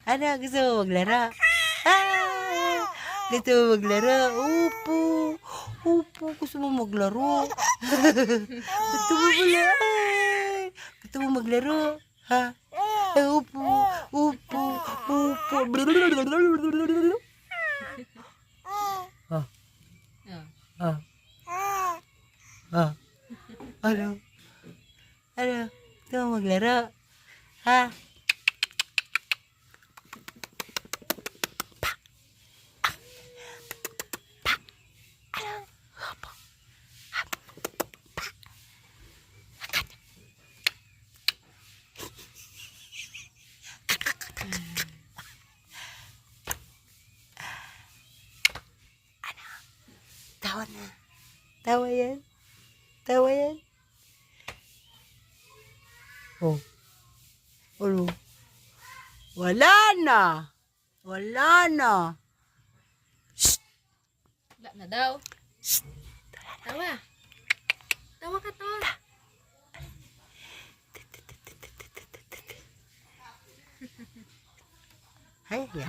Ano, gusto mo maglaro? Ah! Gusto mo maglaro? Upo. Upo, gusto mo maglaro? Gusto mo maglaro? Ay! Gusto mo maglaro? Ha? Ay, upo. Upo. Upo. Ah. Ah. Ah. Ano? Ano? Gusto mo maglaro? Ha? Tawa na. Tawa yan. Tawa yan. Oh. Ano? Wala na. Wala na. Wala na daw. Tawa. Tawa ka to. Ay, yeah.